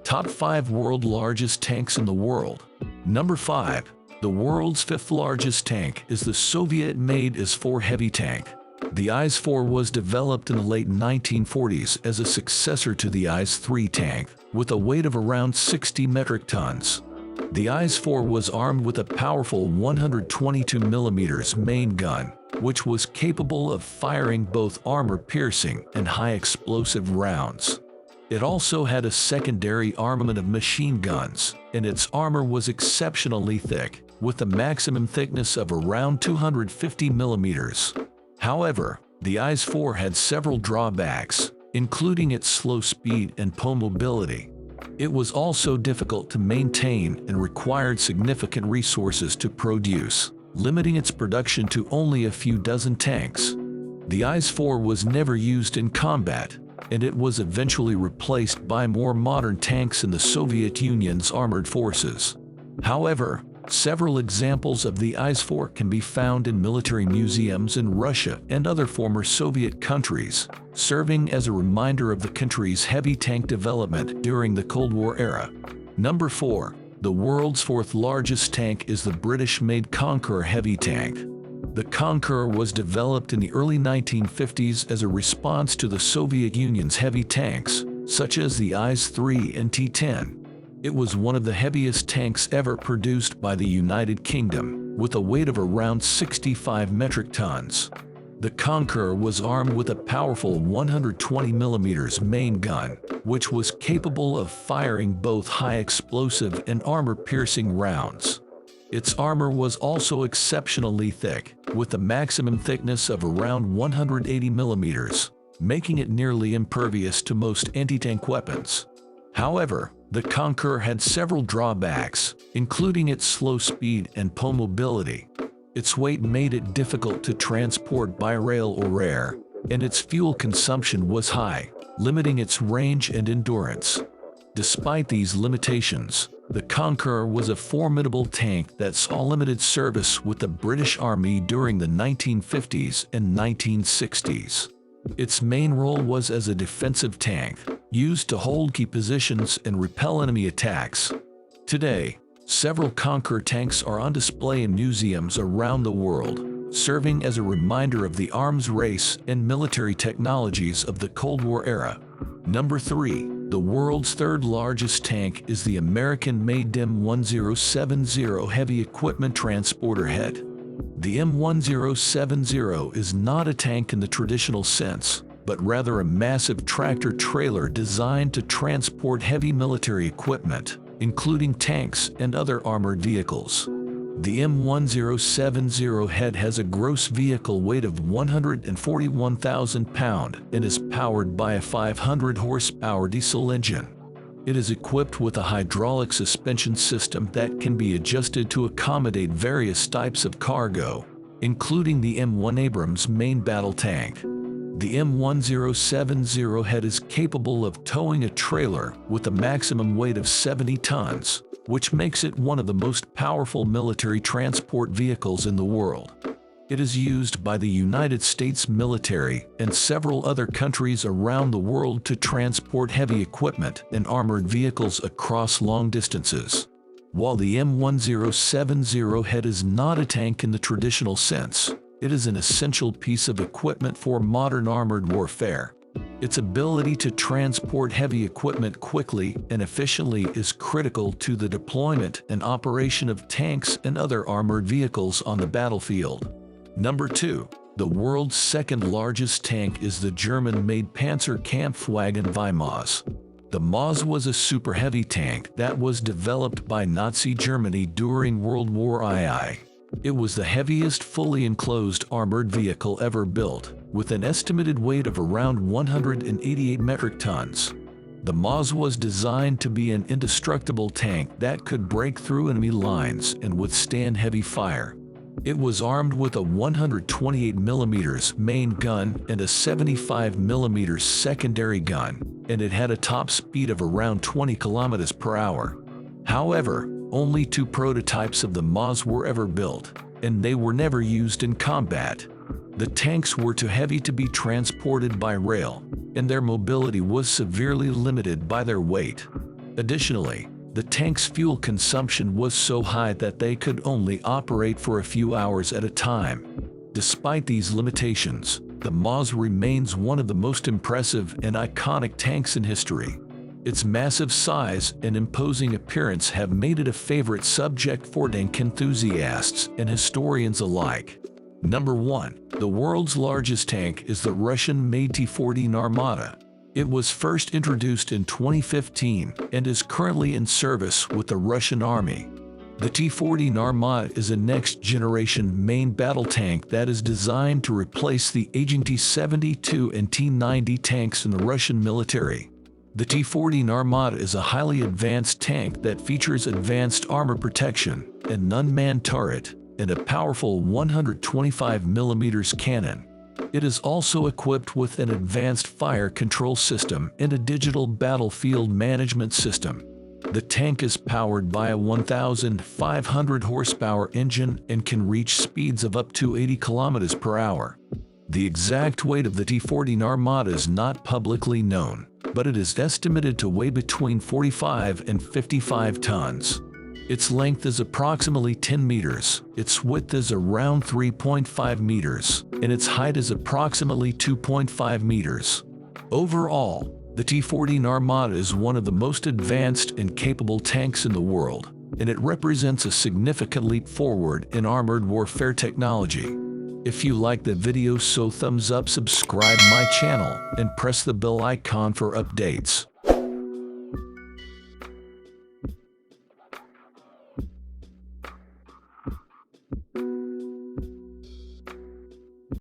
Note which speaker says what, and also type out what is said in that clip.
Speaker 1: Top 5 World Largest Tanks in the World. Number 5. The world's 5th largest tank is the Soviet-made IS-4 heavy tank. The IS-4 was developed in the late 1940s as a successor to the IS-3 tank, with a weight of around 60 metric tons. The IS-4 was armed with a powerful 122mm main gun, which was capable of firing both armor-piercing and high-explosive rounds. It also had a secondary armament of machine guns, and its armor was exceptionally thick, with a maximum thickness of around 250mm. However, the IS-4 had several drawbacks, including its slow speed and poor mobility. It was also difficult to maintain and required significant resources to produce, limiting its production to only a few dozen tanks. The IS-4 was never used in combat, and it was eventually replaced by more modern tanks in the Soviet Union's armored forces. However, several examples of the IS-4 can be found in military museums in Russia and other former Soviet countries, serving as a reminder of the country's heavy tank development during the Cold War era. Number 4. The world's 4th largest tank is the British-made Conqueror heavy tank. The Conqueror was developed in the early 1950s as a response to the Soviet Union's heavy tanks, such as the IS-3 and T-10. It was one of the heaviest tanks ever produced by the United Kingdom, with a weight of around 65 metric tons. The Conqueror was armed with a powerful 120mm main gun, which was capable of firing both high-explosive and armor-piercing rounds. Its armor was also exceptionally thick, with a maximum thickness of around 180mm, making it nearly impervious to most anti-tank weapons. However, the Conqueror had several drawbacks, including its slow speed and poor mobility. Its weight made it difficult to transport by rail or air, and its fuel consumption was high, limiting its range and endurance. Despite these limitations, the Conqueror was a formidable tank that saw limited service with the British Army during the 1950s and 1960s. Its main role was as a defensive tank, used to hold key positions and repel enemy attacks. Today, several Conqueror tanks are on display in museums around the world, serving as a reminder of the arms race and military technologies of the Cold War era. Number 3. The world's 3rd largest tank is the American-made M1070 heavy equipment transporter head. The M1070 is not a tank in the traditional sense, but rather a massive tractor-trailer designed to transport heavy military equipment, including tanks and other armored vehicles. The M1070 head has a gross vehicle weight of 141,000 pounds and is powered by a 500 horsepower diesel engine. It is equipped with a hydraulic suspension system that can be adjusted to accommodate various types of cargo, including the M1 Abrams main battle tank. The M1070 head is capable of towing a trailer with a maximum weight of 70 tons, which makes it one of the most powerful military transport vehicles in the world. It is used by the United States military and several other countries around the world to transport heavy equipment and armored vehicles across long distances. While the M1070 head is not a tank in the traditional sense, it is an essential piece of equipment for modern armored warfare. Its ability to transport heavy equipment quickly and efficiently is critical to the deployment and operation of tanks and other armored vehicles on the battlefield. Number 2. The world's 2nd largest tank is the German-made Panzerkampfwagen VMAS. The MAS was a super heavy tank that was developed by Nazi Germany during World War II. It was the heaviest fully enclosed armored vehicle ever built, with an estimated weight of around 188 metric tons. The MAS was designed to be an indestructible tank that could break through enemy lines and withstand heavy fire. It was armed with a 128mm main gun and a 75mm secondary gun, and it had a top speed of around 20 km per hour. However, only 2 prototypes of the MAS were ever built, and they were never used in combat. The tanks were too heavy to be transported by rail, and their mobility was severely limited by their weight. Additionally, the tank's fuel consumption was so high that they could only operate for a few hours at a time. Despite these limitations, the Moz remains one of the most impressive and iconic tanks in history. Its massive size and imposing appearance have made it a favorite subject for tank enthusiasts and historians alike. Number 1. The world's largest tank is the Russian-made T-14 Armata. It was first introduced in 2015 and is currently in service with the Russian Army. The T-14 Armata is a next-generation main battle tank that is designed to replace the aging T-72 and T-90 tanks in the Russian military. The T-14 Armata is a highly advanced tank that features advanced armor protection, an unmanned turret, and a powerful 125mm cannon. It is also equipped with an advanced fire control system and a digital battlefield management system. The tank is powered by a 1,500 horsepower engine and can reach speeds of up to 80 km per hour. The exact weight of the T-14 Armata is not publicly known, but it is estimated to weigh between 45 and 55 tons. Its length is approximately 10 meters, its width is around 3.5 meters, and its height is approximately 2.5 meters. Overall, the T-14 Armata is one of the most advanced and capable tanks in the world, and it represents a significant leap forward in armored warfare technology. If you like the video, so thumbs up, subscribe my channel, and press the bell icon for updates.